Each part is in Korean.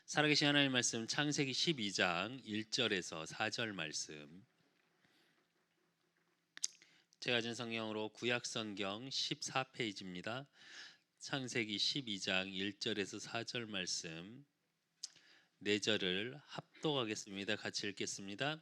살아계신 하나님 말씀 창세기 12장 1절에서 4절 말씀, 제가 가진 성경으로 구약성경 14페이지입니다. 창세기 12장 1절에서 4절 말씀 4절을 합독하겠습니다. 같이 읽겠습니다.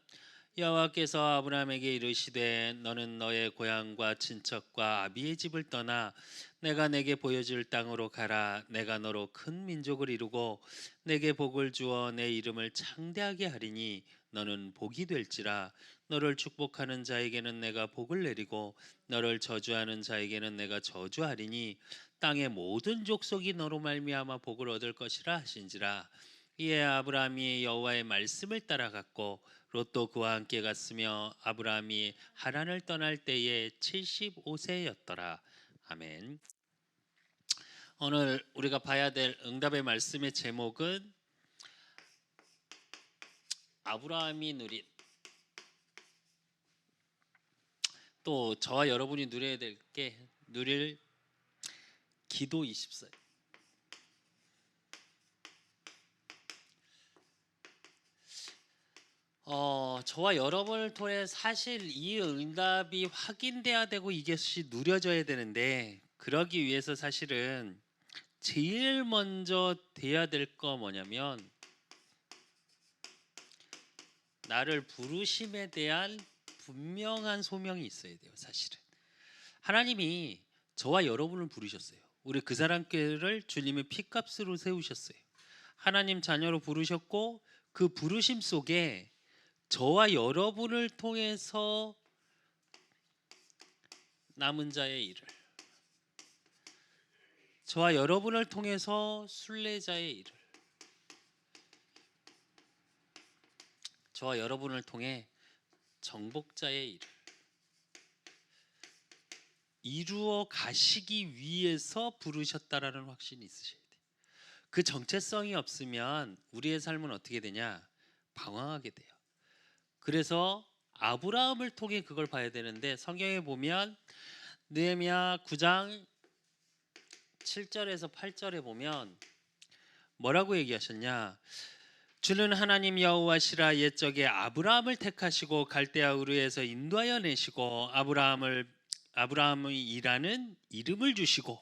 여호와께서 아브라함에게 이르시되 너는 너의 고향과 친척과 아비의 집을 떠나 내가 내게 보여줄 땅으로 가라. 내가 너로 큰 민족을 이루고 내게 복을 주어 내 이름을 창대하게 하리니 너는 복이 될지라. 너를 축복하는 자에게는 내가 복을 내리고 너를 저주하는 자에게는 내가 저주하리니 땅의 모든 족속이 너로 말미암아 복을 얻을 것이라 하신지라. 이에 아브라함이 여호와의 말씀을 따라갔고 롯도 그와 함께 갔으며 아브라함이 하란을 떠날 때에 75세였더라. 아멘. 오늘 우리가 봐야 될 응답의 말씀의 제목은 아브라함이 또 저와 여러분이 누려야 될 게 누릴 기도 24. 저와 여러분을 통해 사실 이 응답이 확인돼야 되고 이것이 누려져야 되는데, 그러기 위해서 사실은 제일 먼저 돼야 될 거 뭐냐면 나를 부르심에 대한 분명한 소명이 있어야 돼요. 사실은 하나님이 저와 여러분을 부르셨어요. 우리 그 사람께를 주님의 피값으로 세우셨어요. 하나님 자녀로 부르셨고, 그 부르심 속에 저와 여러분을 통해서 남은 자의 일을, 저와 여러분을 통해서 순례자의 일을, 저와 여러분을 통해 정복자의 일을 이루어 가시기 위해서 부르셨다라는 확신이 있으셔야 돼요. 그 정체성이 없으면 우리의 삶은 어떻게 되냐? 방황하게 돼요. 그래서 아브라함을 통해 그걸 봐야 되는데, 성경에 보면 느헤미야 9장 7절에서 8절에 보면 뭐라고 얘기하셨냐? 주는 하나님 여호와시라. 옛적에 아브라함을 택하시고 갈대아 우르에서 인도하여 내시고 아브라함의 이라는 이름을 주시고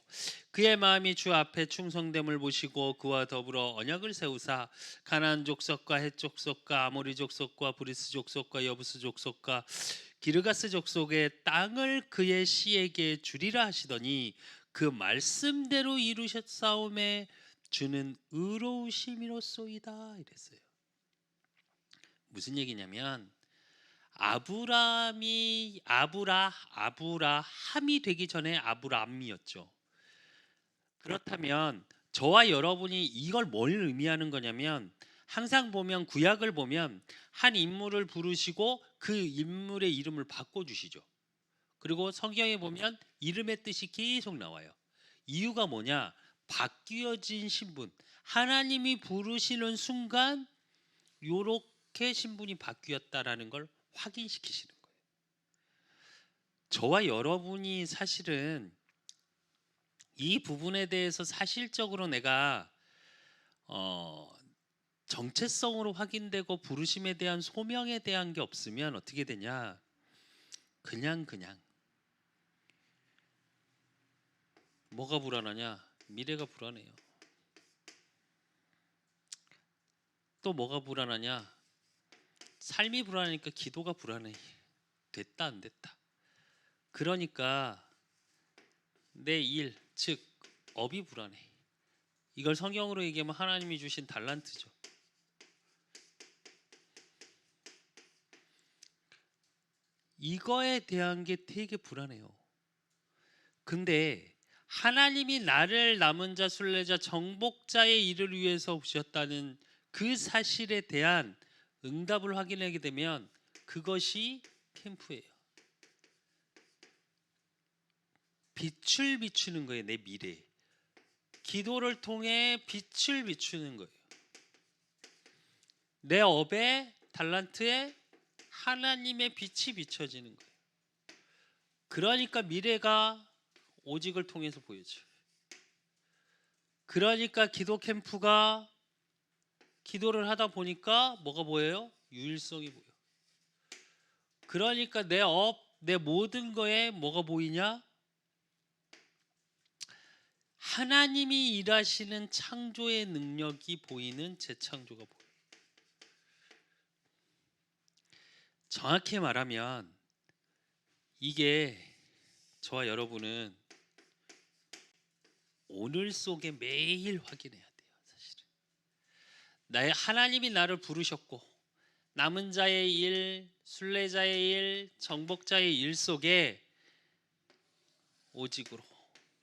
그의 마음이 주 앞에 충성됨을 보시고 그와 더불어 언약을 세우사 가나안 족속과 헷 족속과 아모리 족속과 브리스 족속과 여부스 족속과 기르가스 족속의 땅을 그의 씨에게 주리라 하시더니 그 말씀대로 이루셨사오매 주는 의로우심이로소이다 이랬어요. 무슨 얘기냐면 아브라함이 되기 전에 아브람이었죠. 그렇다면 저와 여러분이 이걸 뭘 의미하는 거냐면, 항상 보면 구약을 보면 한 인물을 부르시고 그 인물의 이름을 바꿔주시죠. 그리고 성경에 보면 이름의 뜻이 계속 나와요. 이유가 뭐냐? 바뀌어진 신분, 하나님이 부르시는 순간 요렇게 신분이 바뀌었다라는 걸 확인시키시는 거예요. 저와 여러분이 사실은 이 부분에 대해서 사실적으로 내가 정체성으로 확인되고 부르심에 대한 소명에 대한 게 없으면 어떻게 되냐? 그냥 뭐가 불안하냐? 미래가 불안해요. 또 뭐가 불안하냐? 삶이 불안하니까 기도가 불안해. 됐다 안 됐다. 그러니까 내 일, 즉 업이 불안해. 이걸 성경으로 얘기하면 하나님이 주신 달란트죠. 이거에 대한 게 되게 불안해요. 근데 하나님이 나를 남은 자, 순례자, 정복자의 일을 위해서 오셨다는 그 사실에 대한 응답을 확인하게 되면 그것이 캠프예요. 빛을 비추는 거예요. 내 미래. 기도를 통해 빛을 비추는 거예요. 내 업에, 달란트에 하나님의 빛이 비춰지는 거예요. 그러니까 미래가 오직을 통해서 보여져요. 그러니까 기도 캠프가 기도를 하다 보니까 뭐가 보여요? 유일성이 보여. 그러니까 내 모든 거에 뭐가 보이냐? 하나님이 일하시는 창조의 능력이 보이는 재창조가 보여요. 정확히 말하면 이게 저와 여러분은 오늘 속에 매일 확인해야 돼요. 사실은 나의 하나님이 나를 부르셨고 남은 자의 일, 순례자의 일, 정복자의 일 속에 오직으로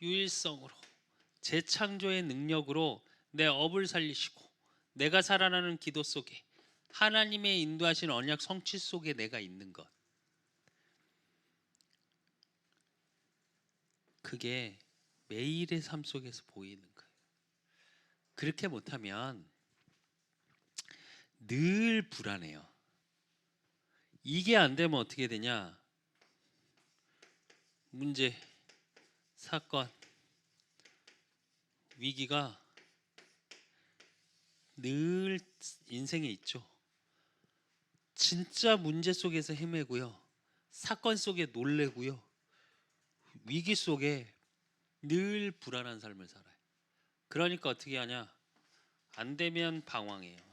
유일성으로 재창조의 능력으로 내 업을 살리시고 내가 살아나는 기도 속에 하나님의 인도하신 언약 성취 속에 내가 있는 것, 그게 매일의 삶 속에서 보이는 거예요. 그렇게 못하면 늘 불안해요. 이게 안 되면 어떻게 되냐? 문제, 사건, 위기가 늘 인생에 있죠. 진짜 문제 속에서 헤매고요. 사건 속에 놀래고요. 위기 속에 늘 불안한 삶을 살아요. 그러니까 어떻게 하냐? 안 되면 방황해요.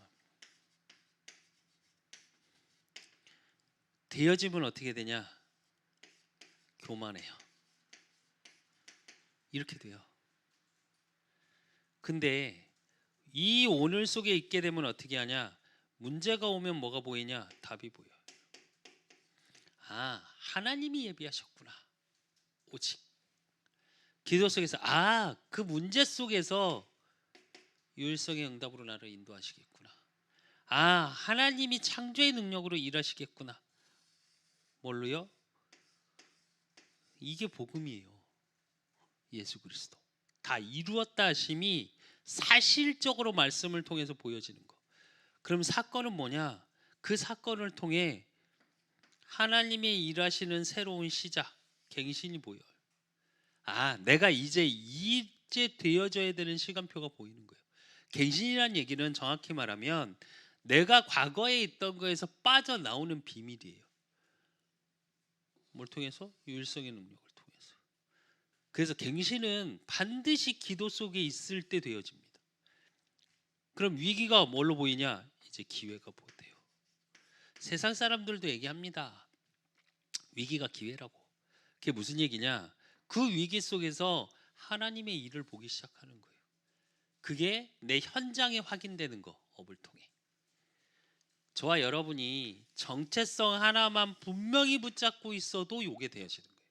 되어지면 어떻게 되냐? 교만해요. 이렇게 돼요. 근데 이 오늘 속에 있게 되면 어떻게 하냐? 문제가 오면 뭐가 보이냐? 답이 보여요. 아, 하나님이 예비하셨구나. 오직 기도 속에서 그 문제 속에서 유일성의 응답으로 나를 인도하시겠구나. 하나님이 창조의 능력으로 일하시겠구나. 뭘로요? 이게 복음이에요. 예수 그리스도 다 이루었다 하심이 사실적으로 말씀을 통해서 보여지는 거. 그럼 사건은 뭐냐? 그 사건을 통해 하나님의 일하시는 새로운 시작, 갱신이 보여요. 내가 이제 되어져야 되는 시간표가 보이는 거예요. 갱신이라는 얘기는 정확히 말하면 내가 과거에 있던 거에서 빠져나오는 비밀이에요. 뭘 통해서? 유일성의 능력을 통해서. 그래서 갱신은 반드시 기도 속에 있을 때 되어집니다. 그럼 위기가 뭘로 보이냐? 이제 기회가 보여요. 세상 사람들도 얘기합니다. 위기가 기회라고. 그게 무슨 얘기냐? 그 위기 속에서 하나님의 일을 보기 시작하는 거예요. 그게 내 현장에 확인되는 거, 업을 통해. 저와 여러분이 정체성 하나만 분명히 붙잡고 있어도 요게 되어지는 거예요.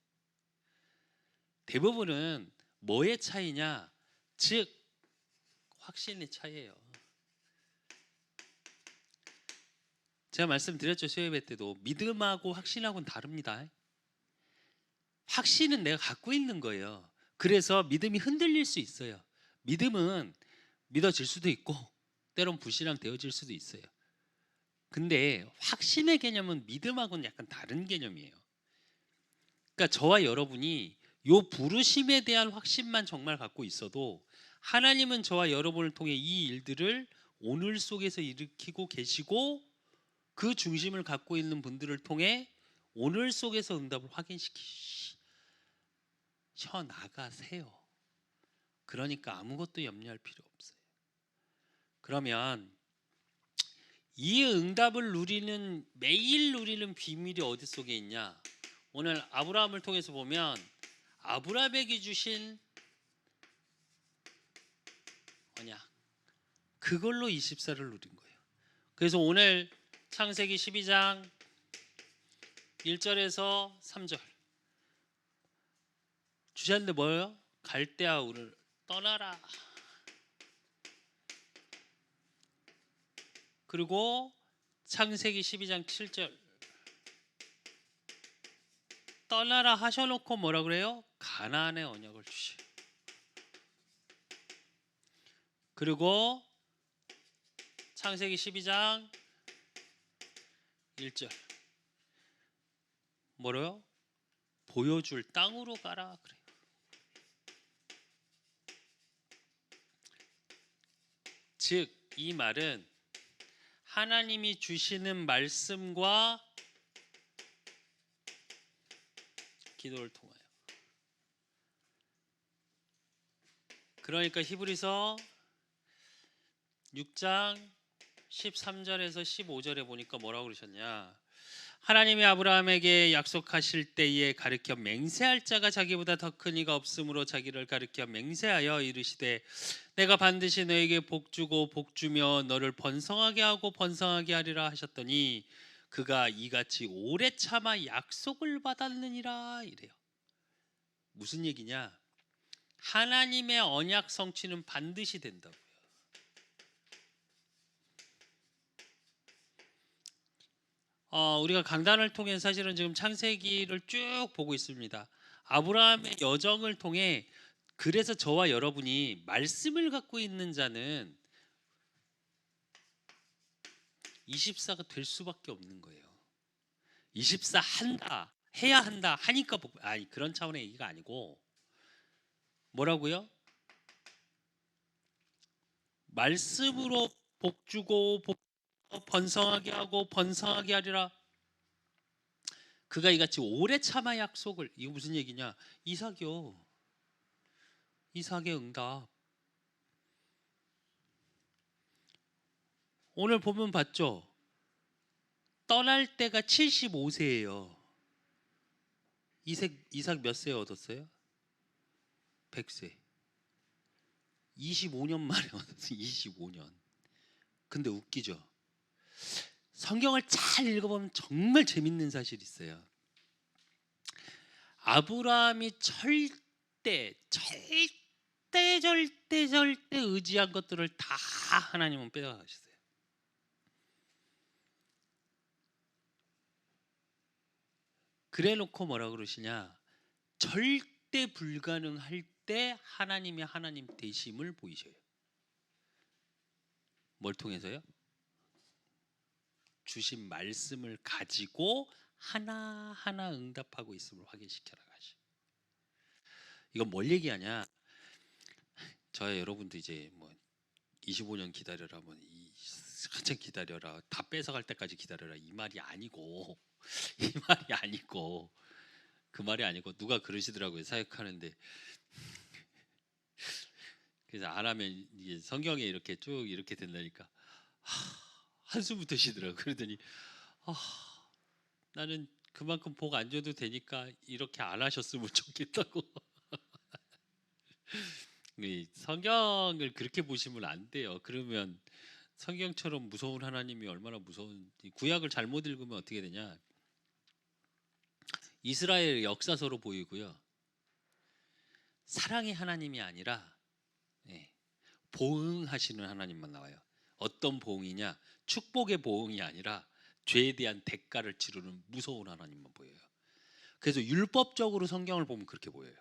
대부분은 뭐의 차이냐? 즉 확신의 차이예요. 제가 말씀드렸죠. 수요예배 때도 믿음하고 확신하고는 다릅니다. 확신은 내가 갖고 있는 거예요. 그래서 믿음이 흔들릴 수 있어요. 믿음은 믿어질 수도 있고 때론 불신앙 되어질 수도 있어요. 근데 확신의 개념은 믿음하고는 약간 다른 개념이에요. 그러니까 저와 여러분이 요 부르심에 대한 확신만 정말 갖고 있어도 하나님은 저와 여러분을 통해 이 일들을 오늘 속에서 일으키고 계시고 그 중심을 갖고 있는 분들을 통해 오늘 속에서 응답을 확인시키셔 나가세요. 그러니까 아무것도 염려할 필요 없어요. 그러면 이 응답을 매일 누리는 비밀이 어디 속에 있냐? 오늘 아브라함을 통해서 보면 아브라함에게 주신 언약, 그걸로 24를 누린 거예요. 그래서 오늘 창세기 12장 1절에서 3절 주셨는데 뭐예요? 갈대아 우를 떠나라. 그리고 창세기 12장 7절 떠나라 하셔놓고 뭐라 그래요? 가나안의 언약을 주시. 그리고 창세기 12장 1절 뭐래요? 보여줄 땅으로 가라 그래요. 즉 이 말은 하나님이 주시는 말씀과 기도를 통하여. 그러니까 히브리서 6장 13절에서 15절에 보니까 뭐라고 그러셨냐? 하나님이 아브라함에게 약속하실 때에 가르쳐 맹세할 자가 자기보다 더 큰 이가 없으므로 자기를 가르쳐 맹세하여 이르시되 내가 반드시 너에게 복 주고 복 주며 너를 번성하게 하고 번성하게 하리라 하셨더니 그가 이같이 오래 참아 약속을 받았느니라 이래요. 무슨 얘기냐? 하나님의 언약 성취는 반드시 된다고요. 우리가 강단을 통해 사실은 지금 창세기를 쭉 보고 있습니다. 아브라함의 여정을 통해 그래서 저와 여러분이 말씀을 갖고 있는 자는 24가 될 수밖에 없는 거예요. 24 한다, 해야 한다 하니까 아니 그런 차원의 얘기가 아니고 뭐라고요? 말씀으로 복 주고 번성하게 하고 번성하게 하리라. 그가 이같이 오래 참아 약속을. 이거 무슨 얘기냐? 이삭이요. 이삭의 응답. 오늘 보면 봤죠? 떠날 때가 75세예요. 이삭 몇 세에 얻었어요? 100세. 25년 만에 얻었어요. 25년. 근데 웃기죠? 성경을 잘 읽어보면 정말 재밌는 사실이 있어요. 아브라함이 절대 의지한 것들을 다 하나님은 빼앗으셨어요. 그래놓고 뭐라 그러시냐? 절대 불가능할 때 하나님이 하나님 되심을 보이셔요. 뭘 통해서요? 주신 말씀을 가지고 하나하나 응답하고 있음을 확인시켜 나가시. 이건 뭘 얘기하냐? 저야 여러분도 이제 뭐 25년 기다려라, 뭐 한참 기다려라, 다 뺏어갈 때까지 기다려라 이 말이 아니고 이 말이 아니고 그 말이 아니고 누가 그러시더라고요. 사역하는데 그래서 안 하면 이게 성경에 이렇게 쭉 이렇게 된다니까 한숨부터 쉬더라고. 그러더니 나는 그만큼 복 안 줘도 되니까 이렇게 안 하셨으면 좋겠다고. 성경을 그렇게 보시면 안 돼요. 그러면 성경처럼 무서운 하나님이 얼마나 무서운지. 구약을 잘못 읽으면 어떻게 되냐? 이스라엘 역사서로 보이고요. 사랑의 하나님이 아니라 보응하시는 하나님만 나와요. 어떤 보응이냐? 축복의 보응이 아니라 죄에 대한 대가를 치르는 무서운 하나님만 보여요. 그래서 율법적으로 성경을 보면 그렇게 보여요.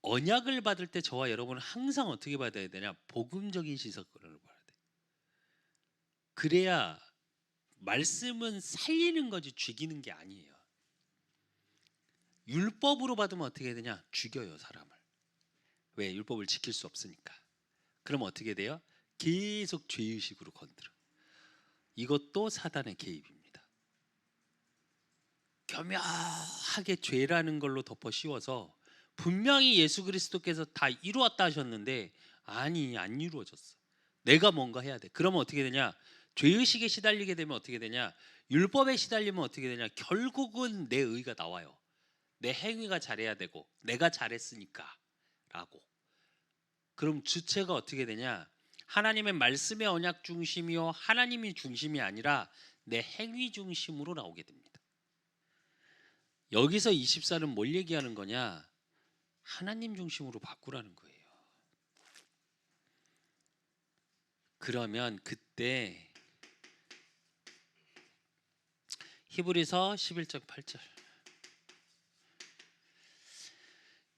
언약을 받을 때 저와 여러분은 항상 어떻게 받아야 되냐? 복음적인 시선으로 봐야 돼. 그래야 말씀은 살리는 거지 죽이는 게 아니에요. 율법으로 받으면 어떻게 되냐? 죽여요 사람을. 왜? 율법을 지킬 수 없으니까. 그럼 어떻게 돼요? 계속 죄의식으로 건드려. 이것도 사단의 개입입니다. 교묘하게 죄라는 걸로 덮어 씌워서 분명히 예수 그리스도께서 다 이루었다 하셨는데 아니 안 이루어졌어. 내가 뭔가 해야 돼. 그러면 어떻게 되냐? 죄의식에 시달리게 되면 어떻게 되냐? 율법에 시달리면 어떻게 되냐? 결국은 내 의가 나와요. 내 행위가 잘해야 되고 내가 잘했으니까 라고. 그럼 주체가 어떻게 되냐? 하나님의 말씀의 언약 중심이요 하나님이 중심이 아니라 내 행위 중심으로 나오게 됩니다. 여기서 24는 뭘 얘기하는 거냐? 하나님 중심으로 바꾸라는 거예요. 그러면 그때 히브리서 11장 8절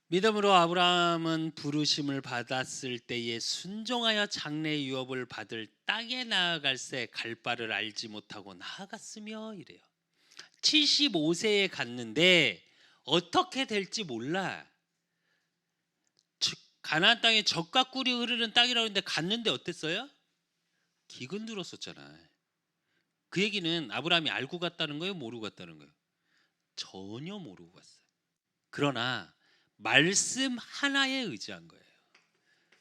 믿음으로 아브라함은 부르심을 받았을 때에 순종하여 장래 유업을 받을 땅에 나아갈새 갈 바를 알지 못하고 나아갔으며 이래요. 75세에 갔는데 어떻게 될지 몰라. 가나안 땅에 젖과 꿀이 흐르는 땅이라고 했는데 갔는데 어땠어요? 기근 들었었잖아요. 그 얘기는 아브라함이 알고 갔다는 거예요, 모르고 갔다는 거예요? 전혀 모르고 갔어요. 그러나 말씀 하나에 의지한 거예요.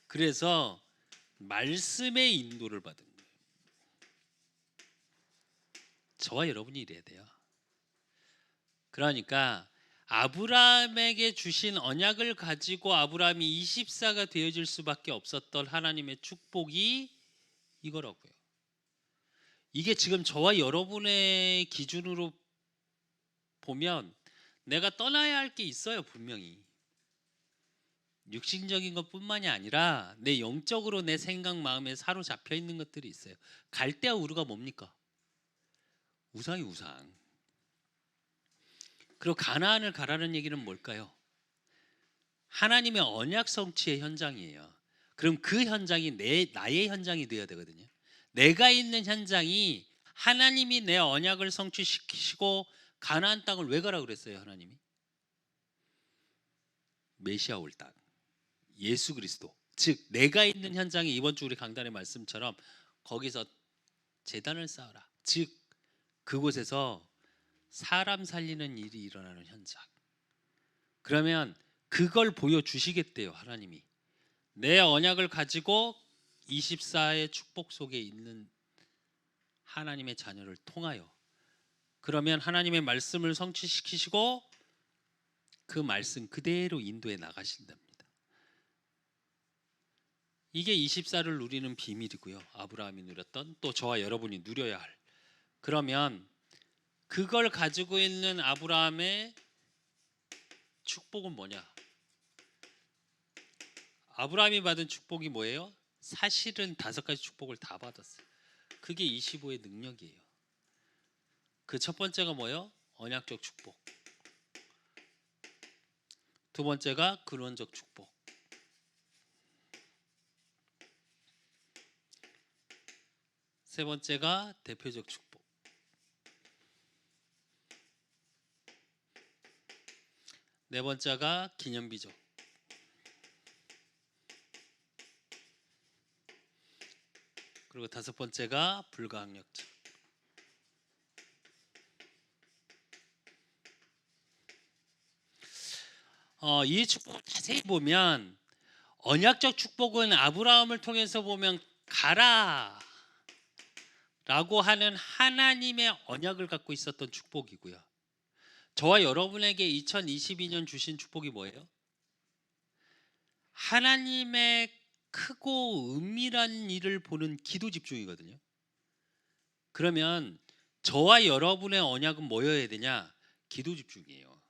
그래서 말씀의 인도를 받은 거예요. 저와 여러분이 이래야 돼요. 그러니까 아브라함에게 주신 언약을 가지고 아브라함이 24가 되어질 수밖에 없었던 하나님의 축복이 이거라고요. 이게 지금 저와 여러분의 기준으로 보면 내가 떠나야 할 게 있어요, 분명히. 육신적인 것뿐만이 아니라 내 영적으로 내 생각 마음에 사로잡혀 있는 것들이 있어요. 갈대와 우르가 뭡니까? 우상이 우상. 그리고 가나안을 가라는 얘기는 뭘까요? 하나님의 언약 성취의 현장이에요. 그럼 그 현장이 나의 현장이 되어야 되거든요. 내가 있는 현장이 하나님이 내 언약을 성취시키시고 가나안 땅을 왜 가라 그랬어요, 하나님이? 메시아 올 땅. 예수 그리스도. 즉 내가 있는 현장이 이번 주 우리 강단의 말씀처럼 거기서 제단을 쌓아라. 즉 그곳에서 사람 살리는 일이 일어나는 현장. 그러면 그걸 보여주시겠대요, 하나님이. 내 언약을 가지고 24의 축복 속에 있는 하나님의 자녀를 통하여, 그러면 하나님의 말씀을 성취시키시고 그 말씀 그대로 인도해 나가신답니다. 이게 24를 누리는 비밀이고요. 아브라함이 누렸던, 또 저와 여러분이 누려야 할. 그러면 그걸 가지고 있는 아브라함의 축복은 뭐냐? 아브라함이 받은 축복이 뭐예요? 사실은 5가지 축복을 다 받았어요. 그게 25의 능력이에요. 그 첫 번째가 뭐예요? 언약적 축복. 두 번째가 근원적 축복. 세 번째가 대표적 축복. 네 번째가 기념비적. 그리고 다섯 번째가 불가항력적. 이 축복을 자세히 보면 언약적 축복은 아브라함을 통해서 보면 가라 라고 하는 하나님의 언약을 갖고 있었던 축복이고요. 저와 여러분에게 2022년 주신 축복이 뭐예요? 하나님의 크고 은밀한 일을 보는 기도 집중이거든요. 그러면 저와 여러분의 언약은 뭐여야 되냐? 기도 집중이에요.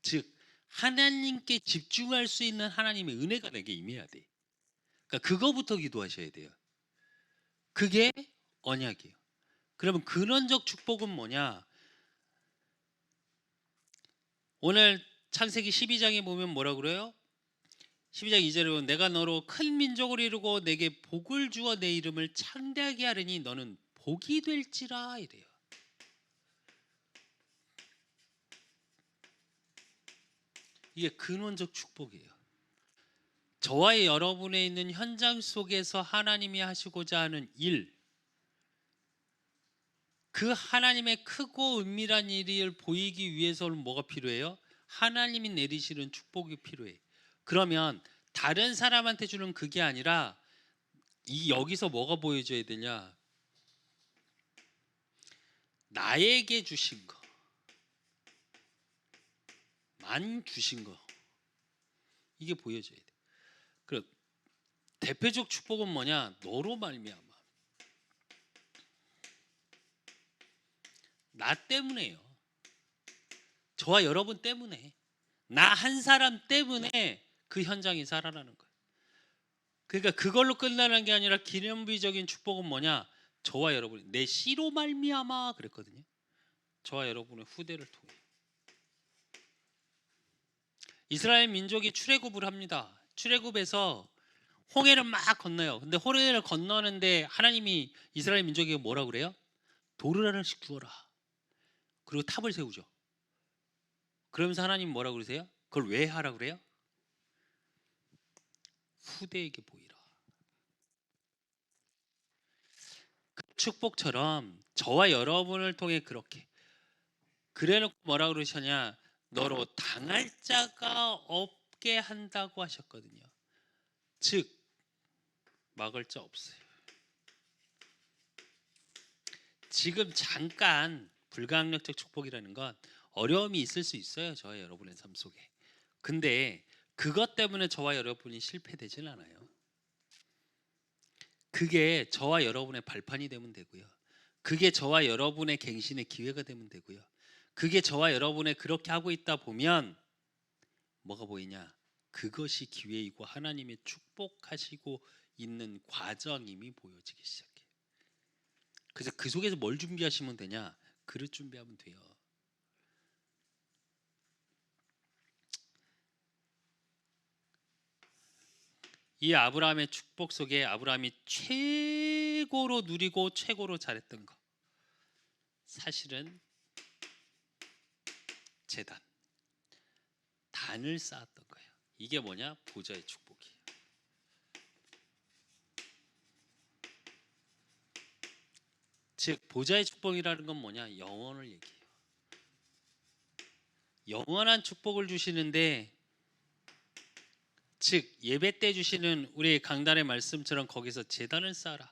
즉 하나님께 집중할 수 있는 하나님의 은혜가 내게 임해야 돼. 그러니까 그거부터 기도하셔야 돼요. 그게 언약이에요. 그러면 근원적 축복은 뭐냐? 오늘 창세기 12장에 보면 뭐라 그래요? 12장 2절에 보면 내가 너로 큰 민족을 이루고 내게 복을 주어 내 이름을 창대하게 하리니 너는 복이 될지라 이래요. 이게 근원적 축복이에요. 저와 여러분의 있는 현장 속에서 하나님이 하시고자 하는 일, 그 하나님의 크고 은밀한 일을 보이기 위해서는 뭐가 필요해요? 하나님이 내리시는 축복이 필요해. 그러면 다른 사람한테 주는 그게 아니라 여기서 뭐가 보여줘야 되냐? 나에게 주신 거, 만 주신 거, 이게 보여줘야 돼. 그럼 대표적 축복은 뭐냐? 너로 말미암아. 나 때문에요. 저와 여러분 때문에, 나 한 사람 때문에 그 현장이 살아나는 거예요. 그러니까 그걸로 끝나는 게 아니라 기념비적인 축복은 뭐냐? 저와 여러분이 내 씨로 말미암아 그랬거든요. 저와 여러분의 후대를 통해 이스라엘 민족이 출애굽을 합니다. 출애굽에서 홍해를 막 건너요. 근데 홍해를 건너는데 하나님이 이스라엘 민족에게 뭐라 그래요? 돌을 하나씩 주어라. 그리고 탑을 세우죠. 그러면서 하나님 뭐라 그러세요? 그걸 왜 하라 그래요? 후대에게 보이라. 축복처럼 저와 여러분을 통해 그렇게 그래놓고 뭐라 그러셨냐? 너로 당할 자가 없게 한다고 하셨거든요. 즉 막을 자 없어요. 지금 잠깐 불가항력적 축복이라는 건 어려움이 있을 수 있어요. 저와 여러분의 삶 속에. 근데 그것 때문에 저와 여러분이 실패되진 않아요. 그게 저와 여러분의 발판이 되면 되고요. 그게 저와 여러분의 갱신의 기회가 되면 되고요. 그게 저와 여러분의 그렇게 하고 있다 보면 뭐가 보이냐? 그것이 기회이고 하나님의 축복하시고 있는 과정임이 보여지기 시작해요. 그래서 그 속에서 뭘 준비하시면 되냐? 그릇 준비하면 돼요. 이 아브라함의 축복 속에 아브라함이 최고로 누리고 최고로 잘했던 거, 사실은 제단, 단을 쌓았던 거예요. 이게 뭐냐? 보좌의 축복이에요. 즉 보좌의 축복이라는 건 뭐냐? 영원을 얘기해요. 영원한 축복을 주시는데, 즉 예배 때 주시는 우리 강단의 말씀처럼 거기서 제단을 쌓아라.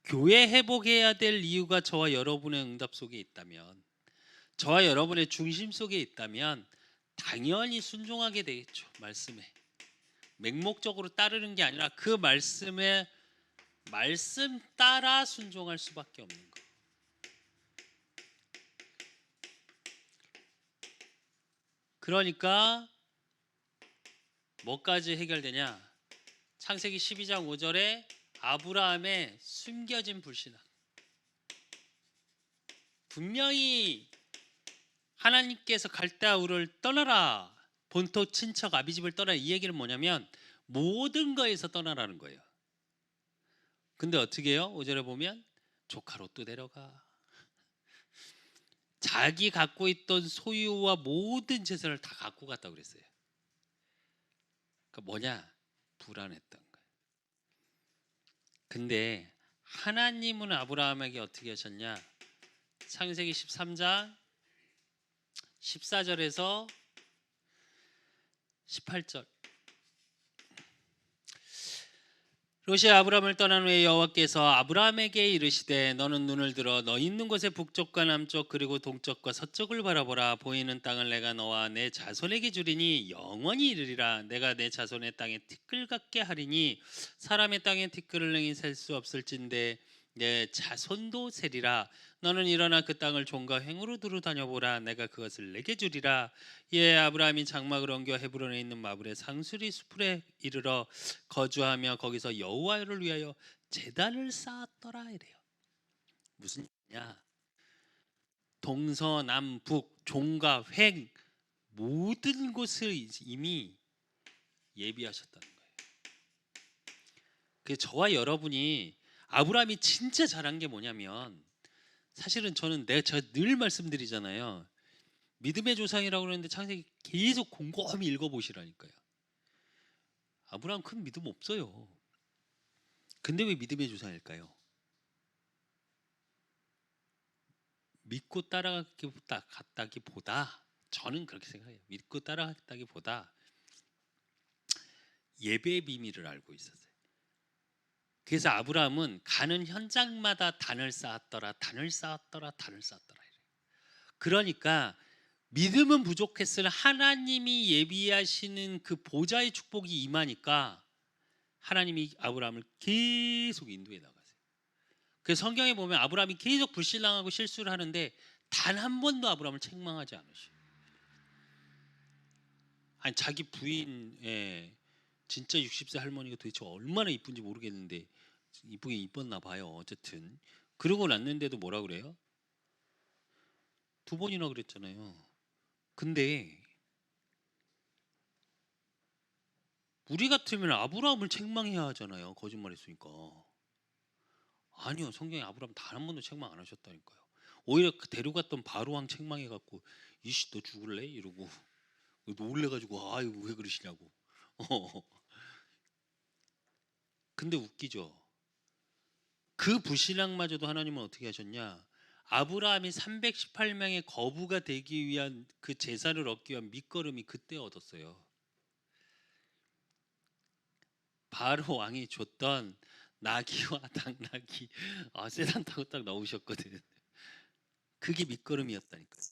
교회 회복해야 될 이유가 저와 여러분의 응답 속에 있다면, 저와 여러분의 중심 속에 있다면 당연히 순종하게 되겠죠. 말씀에 맹목적으로 따르는 게 아니라 그 말씀에 말씀 따라 순종할 수밖에 없는 거. 그러니까 뭐까지 해결되냐? 창세기 12장 5절에 아브라함의 숨겨진 불신앙. 분명히 하나님께서 갈대아 우를 떠나라, 본토 친척 아비집을 떠나라, 이 얘기는 뭐냐면 모든 거에서 떠나라는 거예요. 근데 어떻게 해요? 5절에 보면 조카 롯도 데려가. 자기 갖고 있던 소유와 모든 재산을 다 갖고 갔다고 그랬어요. 그러니까 뭐냐? 불안했던 거예요. 근데 하나님은 아브라함에게 어떻게 하셨냐? 창세기 13장 14절에서 18절. 롯이 아브라함을 떠난 후에 여호와께서 아브라함에게 이르시되 너는 눈을 들어 너 있는 곳의 북쪽과 남쪽 그리고 동쪽과 서쪽을 바라보라. 보이는 땅을 내가 너와 내 자손에게 주리니 영원히 이르리라. 내가 내 자손의 땅에 티끌 같게 하리니 사람의 땅에 티끌을 능히 셀 수 없을진데 내 자손도 세리라. 너는 일어나 그 땅을 종과 횡으로 두루 다녀보라. 내가 그것을 내게 주리라. 예, 아브라함이 장막을 옮겨 헤브론에 있는 마블의 상수리 수풀에 이르러 거주하며 거기서 여호와를 위하여 제단을 쌓았더라 이래요. 무슨 얘기냐? 동서남북 종과 횡 모든 곳을 이미 예비하셨다는 거예요. 그 저와 여러분이 아브라함이 진짜 잘한 게 뭐냐면, 사실은 저는 제가 늘 말씀드리잖아요. 믿음의 조상이라고 그러는데 창세기 계속 곰곰이 읽어보시라니까요. 아브라함 큰 믿음 없어요. 근데 왜 믿음의 조상일까요? 믿고 따라갔다기보다, 저는 그렇게 생각해요. 믿고 따라갔다기보다 예배의 비밀을 알고 있었어요. 그래서 아브라함은 가는 현장마다 단을 쌓았더라, 단을 쌓았더라, 단을 쌓았더라 이래요. 그러니까 믿음은 부족했으나 하나님이 예비하시는 그 보좌의 축복이 임하니까 하나님이 아브라함을 계속 인도해 나가세요. 그래서 성경에 보면 아브라함이 계속 불신앙하고 실수를 하는데 단 한 번도 아브라함을 책망하지 않으셔. 아니 자기 부인, 진짜 60세 할머니가 도대체 얼마나 이쁜지 모르겠는데 이쁘긴 이뻤나 봐요. 어쨌든 그러고 났는데도 뭐라 그래요? 2번이나 그랬잖아요. 근데 우리 같으면 아브라함을 책망해야 하잖아요. 거짓말했으니까. 아니요, 성경에 아브라함 단 한 번도 책망 안 하셨다니까요. 오히려 그 데려갔던 바로왕 책망해갖고 이씨 너 죽을래? 이러고 놀래가지고 아유 왜 그러시냐고. 근데 웃기죠. 그 그 불신앙마저도 하나님은 어떻게 하셨냐? 아브라함이 318명의 거부가 되기 위한 그 제사를 얻기 위한 밑거름이 그때 얻었어요. 바로 왕이 줬던 나귀와 당나귀, 세단 타고 딱 나오셨거든. 그게 밑거름이었다니까요.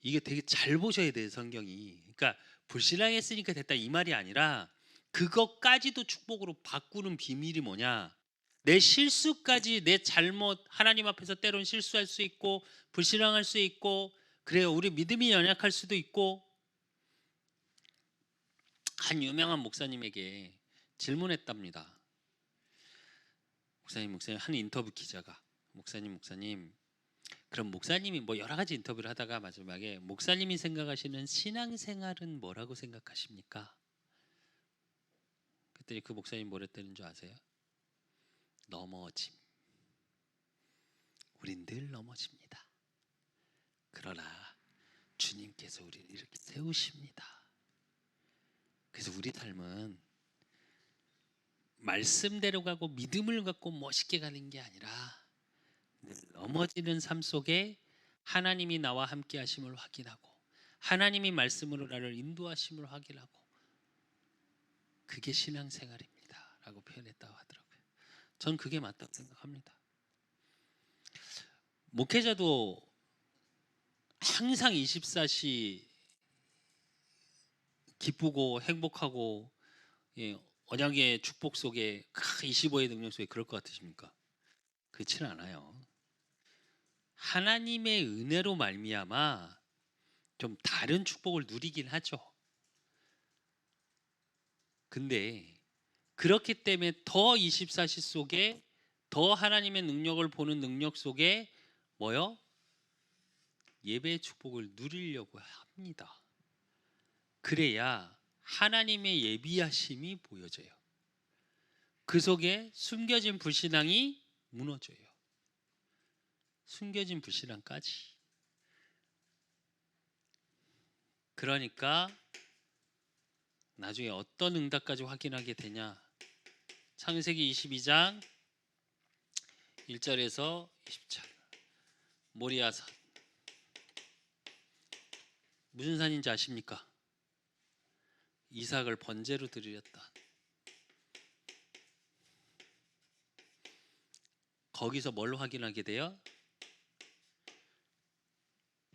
이게 되게 잘 보셔야 돼요, 성경이. 그러니까 불신앙했으니까 됐다 이 말이 아니라 그것까지도 축복으로 바꾸는 비밀이 뭐냐? 내 실수까지, 내 잘못, 하나님 앞에서 때론 실수할 수 있고 불신앙할 수 있고, 그래요, 우리 믿음이 연약할 수도 있고. 한 유명한 목사님에게 질문했답니다. 목사님, 한 인터뷰 기자가 목사님, 그럼 목사님이 뭐 여러 가지 인터뷰를 하다가 마지막에 목사님이 생각하시는 신앙생활은 뭐라고 생각하십니까? 그랬더니 그 목사님 뭐랬다는 줄 아세요? 넘어짐. 우린 늘 넘어집니다. 그러나 주님께서 우리를 이렇게 세우십니다. 그래서 우리 삶은 말씀대로 가고 믿음을 갖고 멋있게 가는 게 아니라 늘 넘어지는 삶 속에 하나님이 나와 함께 하심을 확인하고 하나님이 말씀으로 나를 인도하심을 확인하고, 그게 신앙생활입니다 라고 표현했다고 하더라고요. 전 그게 맞다고 생각합니다. 목회자도 항상 24시 기쁘고 행복하고, 언약의 축복 속에 25의 능력 속에 그럴 것 같으십니까? 그렇지는 않아요. 하나님의 은혜로 말미암아 좀 다른 축복을 누리긴 하죠. 근데 그렇기 때문에 더 24시 속에 더 하나님의 능력을 보는 능력 속에 뭐요? 예배의 축복을 누리려고 합니다. 그래야 하나님의 예비하심이 보여져요. 그 속에 숨겨진 불신앙이 무너져요. 숨겨진 불신앙까지. 그러니까 나중에 어떤 응답까지 확인하게 되냐? 창세기 22장 1절에서 20절. 모리아산. 무슨 산인지 아십니까? 이삭을 번제로 드리렸다. 거기서 뭘 확인하게 돼요?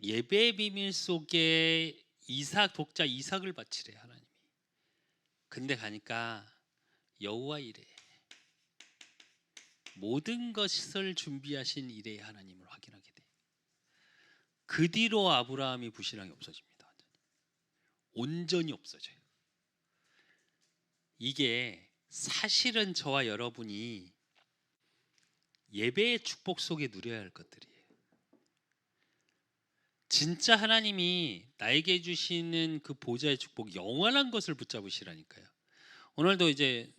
예배의 비밀 속에 독자 이삭을 바치래 하나님이. 근데 가니까 여호와 이레, 모든 것을 준비하신 이레 하나님을 확인하게 돼. 그 뒤로 아브라함이 불신앙이 없어집니다. 온전히 없어져요. 이게 사실은 저와 여러분이 예배의 축복 속에 누려야 할 것들이에요. 진짜 하나님이 나에게 주시는 그 보좌의 축복, 영원한 것을 붙잡으시라니까요. 오늘도 이제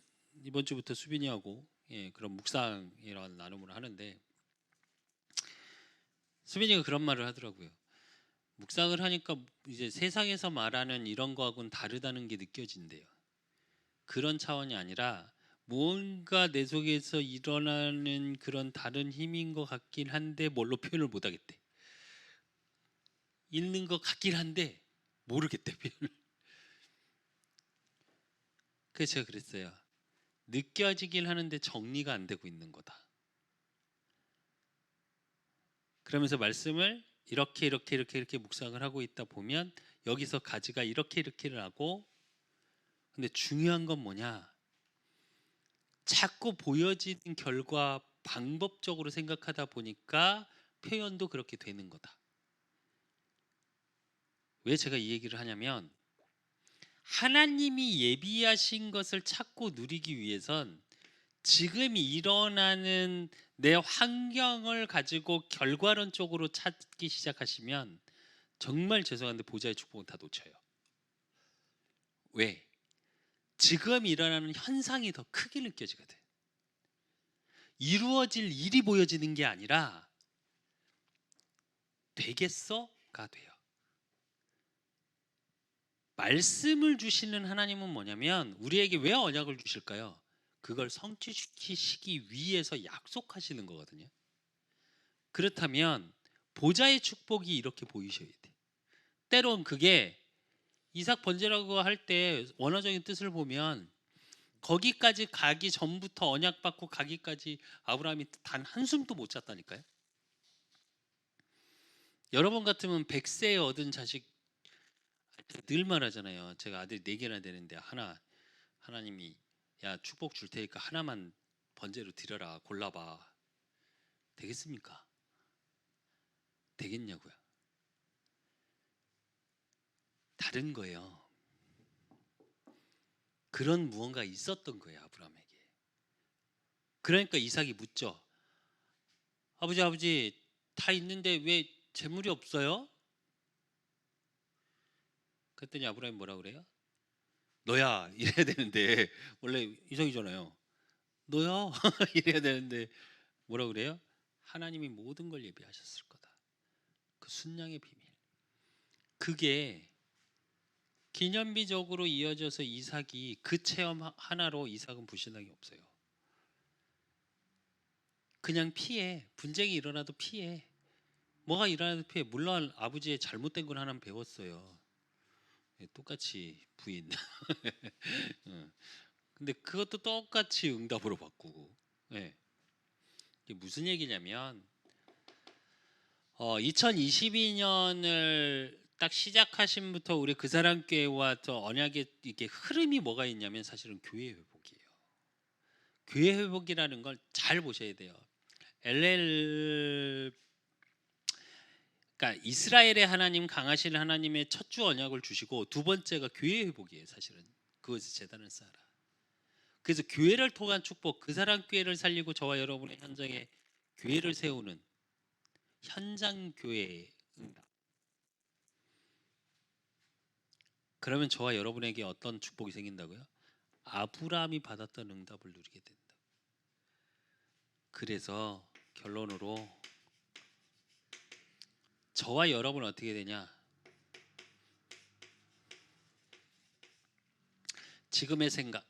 이번 주부터 수빈이하고 그런 묵상이라는 나눔을 하는데, 수빈이가 그런 말을 하더라고요. 묵상을 하니까 이제 세상에서 말하는 이런 거하고는 다르다는 게 느껴진대요. 그런 차원이 아니라 무언가 내 속에서 일어나는 그런 다른 힘인 것 같긴 한데 뭘로 표현을 못 하겠대. 있는 것 같긴 한데 모르겠대, 표현을. 그래서 제가 그랬어요. 느껴지긴 하는데 정리가 안 되고 있는 거다. 그러면서 말씀을 이렇게 묵상을 하고 있다 보면 여기서 가지가 이렇게를 하고, 근데 중요한 건 뭐냐? 자꾸 보여지는 결과 방법적으로 생각하다 보니까 표현도 그렇게 되는 거다. 왜 제가 이 얘기를 하냐면, 하나님이 예비하신 것을 찾고 누리기 위해선 지금 일어나는 내 환경을 가지고 결과론적으로 찾기 시작하시면 정말 죄송한데 보좌의 축복은 다 놓쳐요. 왜? 지금 일어나는 현상이 더 크게 느껴지거든. 이루어질 일이 보여지는 게 아니라 되겠어?가 돼요. 말씀을 주시는 하나님은 뭐냐면, 우리에게 왜 언약을 주실까요? 그걸 성취시키시기 위해서 약속하시는 거거든요. 그렇다면 보좌의 축복이 이렇게 보이셔야 돼. 때론 그게 이삭 번제라고 할 때 원어적인 뜻을 보면 거기까지 가기 전부터 언약받고 가기까지 아브라함이 단 한숨도 못 잤다니까요. 여러분 같으면 100세에 얻은 자식, 늘 말하잖아요. 제가 아들 4개나 되는데 하나님이 야 축복 줄 테니까 하나만 번제로 드려라, 골라봐. 되겠습니까? 되겠냐고요. 다른 거예요. 그런 무언가 있었던 거예요, 아브라함에게. 그러니까 이삭이 묻죠. 아버지 다 있는데 왜 재물이 없어요? 그랬더니 아브라함이 뭐라 그래요? 너야 이래야 되는데, 원래 이삭이잖아요. 너야 이래야 되는데 뭐라 그래요? 하나님이 모든 걸 예비하셨을 거다. 그 순양의 비밀. 그게 기념비적으로 이어져서 이삭이 그 체험 하나로 이삭은 불신앙이 없어요. 그냥 피해. 분쟁이 일어나도 피해. 뭐가 일어나도 피해. 물론 아버지의 잘못된 걸 하나는 배웠어요. 똑같이 부인. 근데 그것도 똑같이 응답으로 바꾸고. 네. 이게 무슨 얘기냐면 2022년을 딱 시작하신부터 우리 그 사람 교회와 또 언약의 이게 흐름이 뭐가 있냐면 사실은 교회 회복이에요. 교회 회복이라는 걸 잘 보셔야 돼요. 그러니까 이스라엘의 하나님, 강하신 하나님의 첫 주 언약을 주시고 두 번째가 교회 회복이에요. 사실은 그것이 재단을 쌓아라. 그래서 교회를 통한 축복, 그 사람 교회를 살리고 저와 여러분의 현장에 교회를 세우는 현장 교회의 응답. 그러면 저와 여러분에게 어떤 축복이 생긴다고요? 아브라함이 받았던 응답을 누리게 된다. 그래서 결론으로 저와 여러분은 어떻게 되냐? 지금의 생각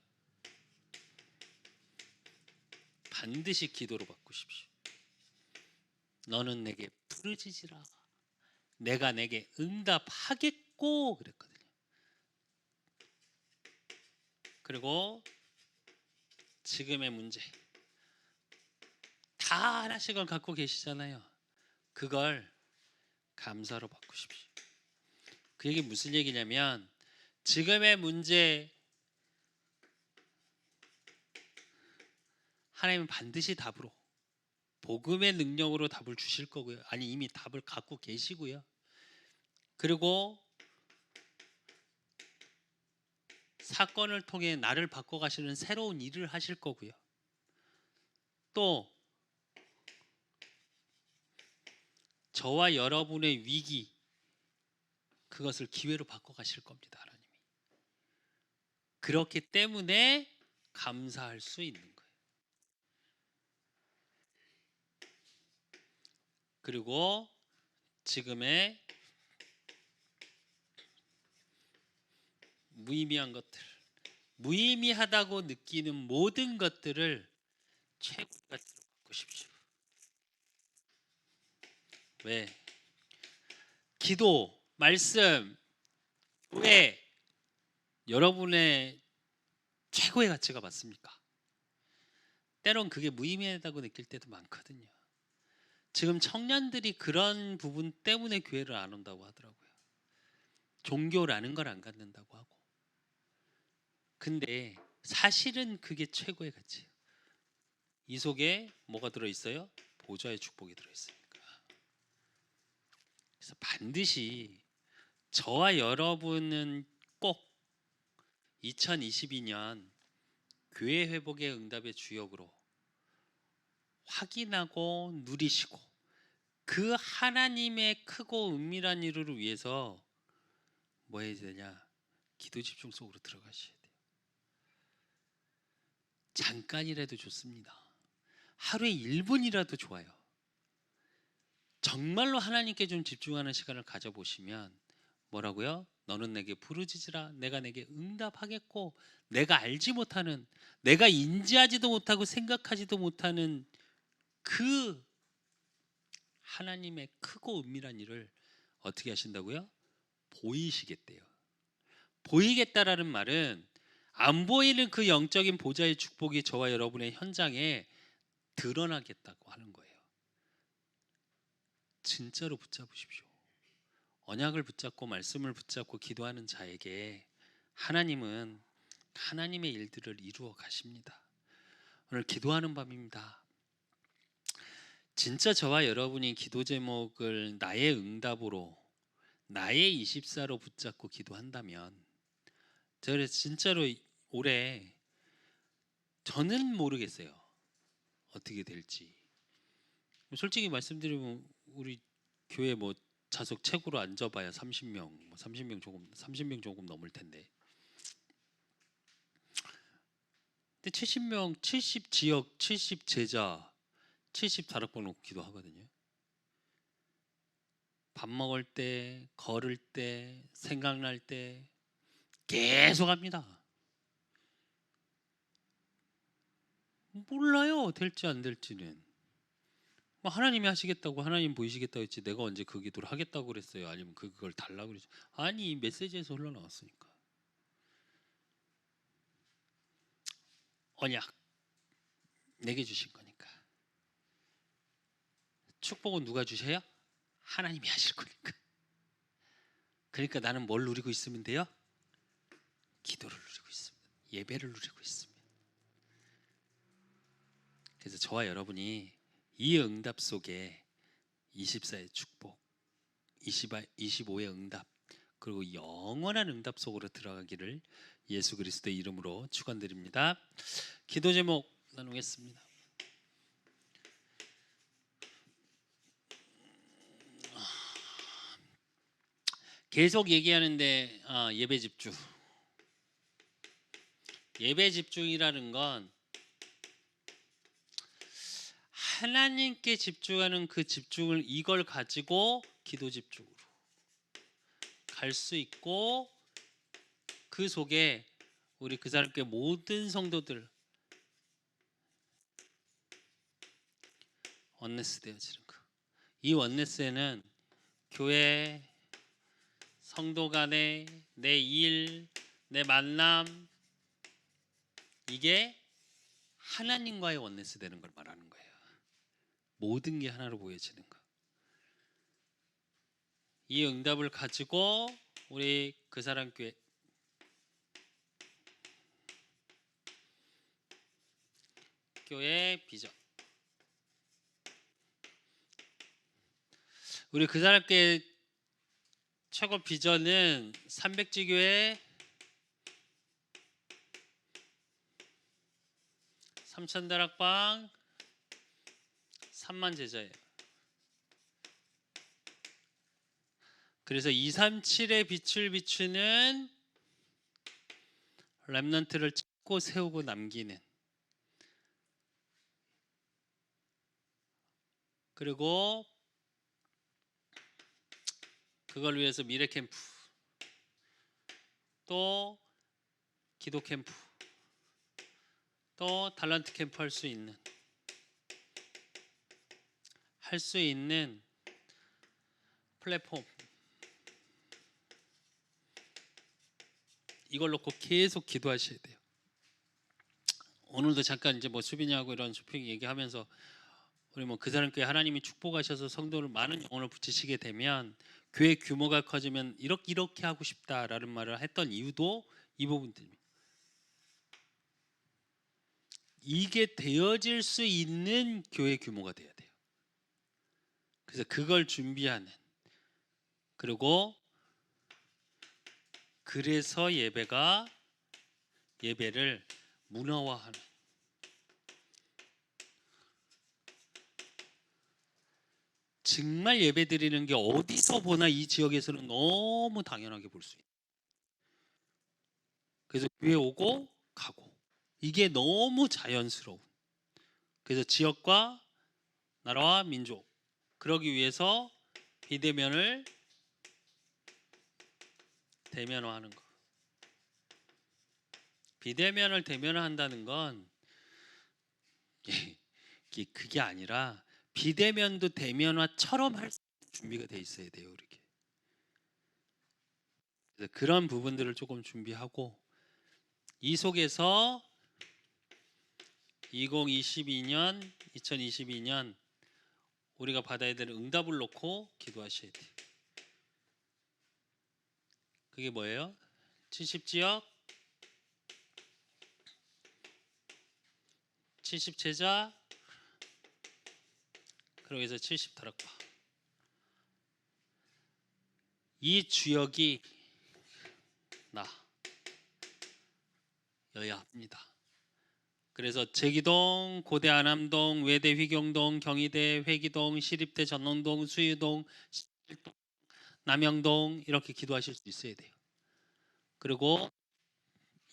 반드시 기도로 바꾸십시오. 너는 내게 부르짖으라. 내가 내게 응답하겠고 그랬거든요. 그리고 지금의 문제 다 하나씩은 갖고 계시잖아요. 그걸 감사로 바꾸십시오. 그 얘기 무슨 얘기냐면 지금의 문제 하나님은 반드시 답으로 복음의 능력으로 답을 주실 거고요. 아니 이미 답을 갖고 계시고요. 그리고 사건을 통해 나를 바꿔가시는 새로운 일을 하실 거고요. 또 저와 여러분의 위기 그것을 기회로 바꿔가실 겁니다. 하나님이. 그렇기 때문에 감사할 수 있는 거예요. 그리고 지금의 무의미한 것들, 무의미하다고 느끼는 모든 것들을 최고의 가치로 바꾸십시오. 왜? 기도, 말씀, 왜 여러분의 최고의 가치가 맞습니까? 때론 그게 무의미하다고 느낄 때도 많거든요. 지금 청년들이 그런 부분 때문에 교회를 안 온다고 하더라고요. 종교라는 걸 안 갖는다고 하고. 근데 사실은 그게 최고의 가치예요. 이 속에 뭐가 들어있어요? 보좌의 축복이 들어있으니까. 그래서 반드시 저와 여러분은 꼭 2022년 교회 회복의 응답의 주역으로 확인하고 누리시고 그 하나님의 크고 은밀한 일을 위해서 뭐 해야 되냐? 기도 집중 속으로 들어가셔야 돼요. 잠깐이라도 좋습니다. 하루에 1분이라도 좋아요. 정말로 하나님께 좀 집중하는 시간을 가져보시면 뭐라고요? 너는 내게 부르짖으라 내가 내게 응답하겠고, 내가 알지 못하는, 내가 인지하지도 못하고 생각하지도 못하는 그 하나님의 크고 은밀한 일을 어떻게 하신다고요? 보이시겠대요. 보이겠다라는 말은 안 보이는 그 영적인 보좌의 축복이 저와 여러분의 현장에 드러나겠다고 하는 거예요. 진짜로 붙잡으십시오. 언약을 붙잡고 말씀을 붙잡고 기도하는 자에게 하나님은 하나님의 일들을 이루어 가십니다. 오늘 기도하는 밤입니다. 진짜 저와 여러분이 기도 제목을 나의 응답으로, 나의 24로 붙잡고 기도한다면, 제가 진짜로 올해 저는 모르겠어요. 어떻게 될지. 솔직히 말씀드리면 우리 교회 뭐 자석 최고로 앉아봐야 30명, 뭐 30명 조금 넘을 텐데. 근데 70명, 70 지역, 70 제자, 70 다락방 놓고 기도하거든요. 밥 먹을 때, 걸을 때, 생각날 때 계속 합니다. 몰라요, 될지 안 될지는. 하나님이 하시겠다고, 하나님 보이시겠다고 했지 내가 언제 그 기도를 하겠다고 그랬어요? 아니면 그걸 달라고 그랬죠? 아니, 메시지에서 흘러나왔으니까. 언약 내게 주신 거니까. 축복은 누가 주셔요? 하나님이 하실 거니까. 그러니까 나는 뭘 누리고 있으면 돼요? 기도를 누리고 있습니다. 예배를 누리고 있습니다. 그래서 저와 여러분이 이 응답 속에 24의 축복, 25의 응답, 그리고 영원한 응답 속으로 들어가기를 예수 그리스도의 이름으로 축원드립니다. 기도 제목 나누겠습니다. 계속 얘기하는데 예배 집중. 예배 집중이라는 건 하나님께 집중하는 그 집중을, 이걸 가지고 기도 집중으로 갈 수 있고, 그 속에 우리 그 사람께 모든 성도들 원네스 되어지는 거. 이 원네스에는 교회, 성도 간의 내 일, 내 만남, 이게 하나님과의 원네스 되는 걸 말하는 거예요. 모든 게 하나로 보여지는 거. 이 응답을 가지고 우리 그 사람 교회 비전, 우리 그 사람 교회 최고 비전은 300지 교회 3000다락방 3만 제자예요. 그래서 237의 빛을 비추는 렘넌트를 찾고 세우고 남기는, 그리고 그걸 위해서 미래 캠프, 또 기도 캠프, 또 달란트 캠프 할 수 있는 플랫폼, 이걸 놓고 계속 기도하셔야 돼요. 오늘도 잠깐 이제 뭐 수빈이하고 이런 쇼핑 얘기하면서 우리 뭐 그 사람 교회 하나님이 축복하셔서 성도를 많은 영혼을 붙이시게 되면 교회 규모가 커지면 이렇게 하고 싶다라는 말을 했던 이유도 이 부분들입니다. 이게 되어질 수 있는 교회 규모가 돼야 돼요. 그래서 그걸 준비하는, 그리고 그래서 예배를 문화화하는, 정말 예배 드리는 게 어디서 보나 이 지역에서는 너무 당연하게 볼 수 있어요. 그래서 교회 오고 가고 이게 너무 자연스러운, 그래서 지역과 나라와 민족, 그러기 위해서 비대면을 대면화하는 거. 비대면을 대면화한다는 건 그게 아니라 비대면도 대면화처럼 할 준비가 돼 있어야 돼요. 이렇게. 그래서 그런 부분들을 조금 준비하고 이 속에서 2022년 우리가 받아야 될 응답을 놓고 기도하셔야 돼요. 그게 뭐예요? 70지역, 70제자, 그러고 해서 70다락방. 이 주역이 나여야 합니다. 그래서 제기동, 고대 안암동, 외대 휘경동, 경희대 회기동, 시립대 전농동, 수유동, 남영동 이렇게 기도하실 수 있어야 돼요. 그리고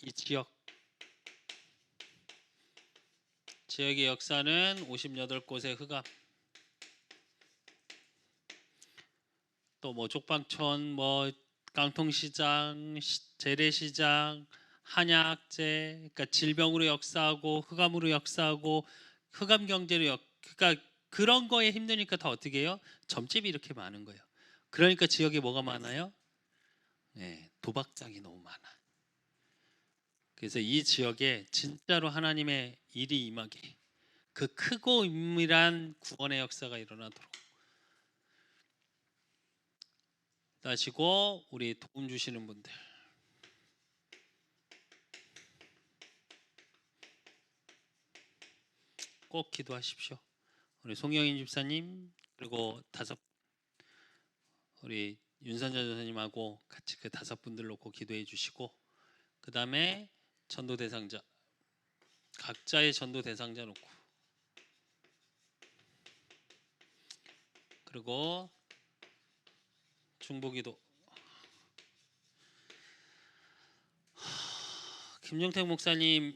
이 지역의 역사는 58곳의 흑암, 또 뭐 족방촌, 뭐 깡통시장, 재래시장, 한약재, 그러니까 질병으로 역사하고 흑암으로 역사하고 흑암 경제로 그러니까 그런 거에 힘드니까 다 어떻게 해요? 점집이 이렇게 많은 거예요. 그러니까 지역에 뭐가 많아요? 네, 도박장이 너무 많아. 그래서 이 지역에 진짜로 하나님의 일이 임하게 그 크고 은밀한 구원의 역사가 일어나도록 따시고 우리 도움 주시는 분들 꼭 기도하십시오. 우리 송영인 집사님 그리고 우리 윤선자 전사님하고 같이 그 5분들 놓고 기도해 주시고 그 다음에 전도 대상자 각자의 전도 대상자 놓고 그리고 중보기도 김정택 목사님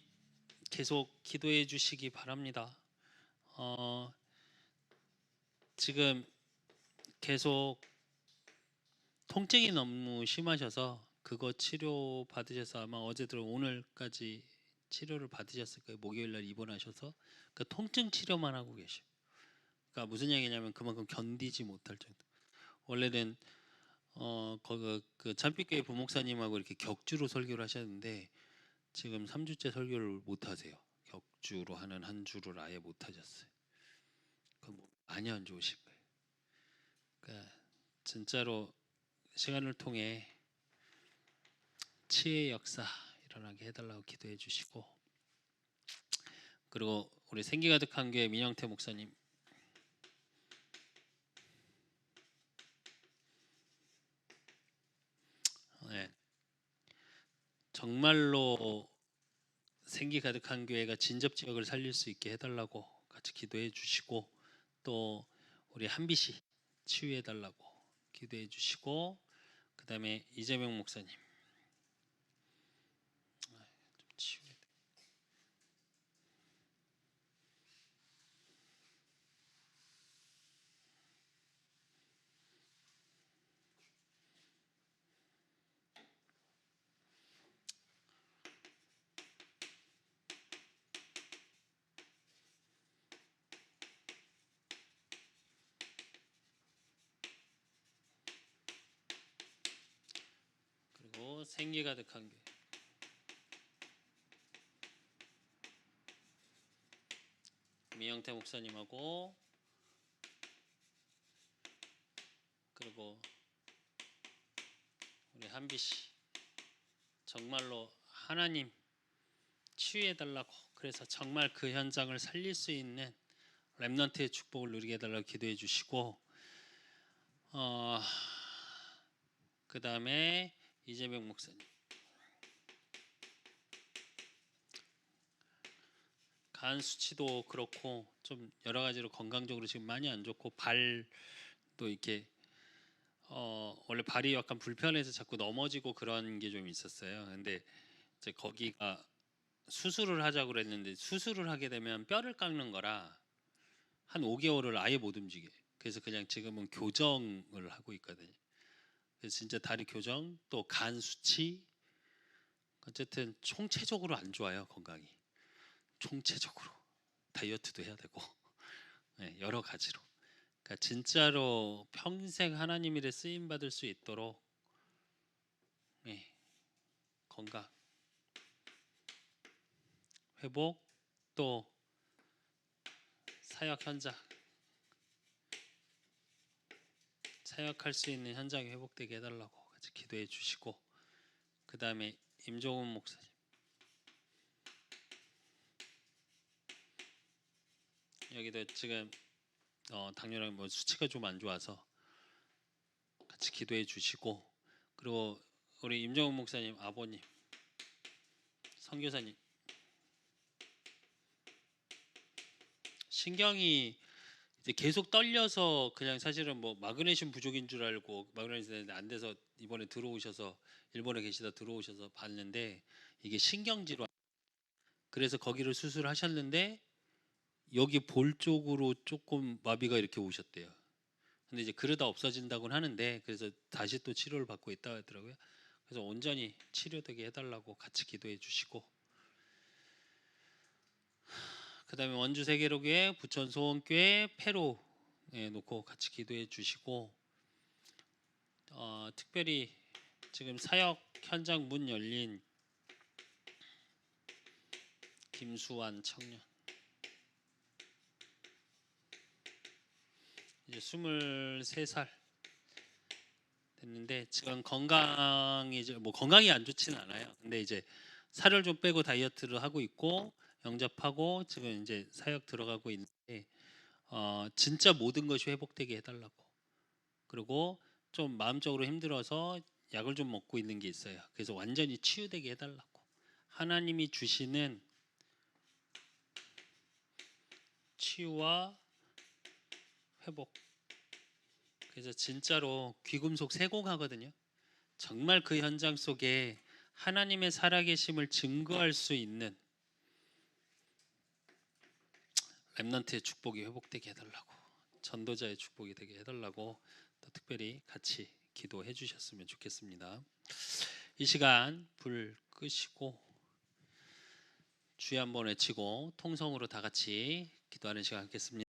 계속 기도해 주시기 바랍니다. 지금 계속 통증이 너무 심하셔서 그거 치료 받으셔서 아마 어제 들어 오늘까지 치료를 받으셨을 거예요. 목요일 날 입원하셔서 그 통증 치료만 하고 계셔. 그러니까 무슨 얘기냐면 그만큼 견디지 못할 정도. 원래는 그 참빛교회 부목사님하고 이렇게 격주로 설교를 하셨는데 지금 3주째 설교를 못 하세요. 격주로 하는 한 주를 아예 못 하셨어요. 많이 안 좋으실 거예요. 그러니까 진짜로 시간을 통해 치유의 역사 일어나게 해달라고 기도해 주시고 그리고 우리 생기가득한 교회 민영태 목사님 네. 정말로 생기가득한 교회가 진접 지역을 살릴 수 있게 해달라고 같이 기도해 주시고 또 우리 한비씨 치유해 달라고 기도해 주시고 그 다음에 이재명 목사님 좀 치유해. 그리고 생기가득한 교회 미영태 목사님하고 그리고 우리 한비씨 정말로 하나님 치유해 달라고 그래서 정말 그 현장을 살릴 수 있는 렘넌트의 축복을 누리게 해달라고 기도해 주시고 그 다음에 이재명 목사님 간 수치도 그렇고 좀 여러 가지로 건강적으로 지금 많이 안 좋고 발도 이렇게 원래 발이 약간 불편해서 자꾸 넘어지고 그런 게 좀 있었어요. 근데 이제 거기가 수술을 하자고 그랬는데 수술을 하게 되면 뼈를 깎는 거라 한 5개월을 아예 못 움직여. 그래서 그냥 지금은 교정을 하고 있거든요. 그래서 진짜 다리 교정, 또 간 수치, 어쨌든 총체적으로 안 좋아요, 건강이. 총체적으로 다이어트도 해야 되고 네, 여러 가지로. 그러니까 진짜로 평생 하나님 일에 쓰임 받을 수 있도록 네, 건강 회복, 또 사역 현장, 사역할 수 있는 현장이 회복되게 해달라고 같이 기도해 주시고, 그 다음에 임종훈 목사님, 여기도 지금 당뇨랑 뭐 수치가 좀 안 좋아서 같이 기도해 주시고, 그리고 우리 임종훈 목사님 아버님, 선교사님, 신경이 이제 계속 떨려서 그냥 사실은 뭐 마그네슘 부족인 줄 알고 마그네슘 안 돼서 이번에 들어오셔서 일본에 계시다 들어오셔서 봤는데 이게 신경질환. 그래서 거기를 수술하셨는데 여기 볼 쪽으로 조금 마비가 이렇게 오셨대요. 근데 이제 그러다 없어진다고는 하는데, 그래서 다시 또 치료를 받고 있다 하더라고요. 그래서 온전히 치료되게 해달라고 같이 기도해 주시고, 그 다음에 원주 세계로교회, 부천 소원교회, 폐로에 놓고 같이 기도해 주시고, 특별히 지금 사역 현장 문 열린 김수환 청년, 이제 23살 됐는데 지금 건강이 이제 뭐 건강이 안 좋지는 않아요. 근데 이제 살을 좀 빼고 다이어트를 하고 있고 영접하고 지금 이제 사역 들어가고 있는데, 진짜 모든 것이 회복되게 해달라고. 그리고 좀 마음적으로 힘들어서 약을 좀 먹고 있는 게 있어요. 그래서 완전히 치유되게 해달라고. 하나님이 주시는 치유와 회복. 그래서 진짜로 귀금속 세공하거든요. 정말 그 현장 속에 하나님의 살아계심을 증거할 수 있는 렘넌트의 축복이 회복되게 해달라고, 전도자의 축복이 되게 해달라고 또 특별히 같이 기도해 주셨으면 좋겠습니다. 이 시간 불 끄시고 주여 한번 외치고 통성으로 다 같이 기도하는 시간 갖겠습니다.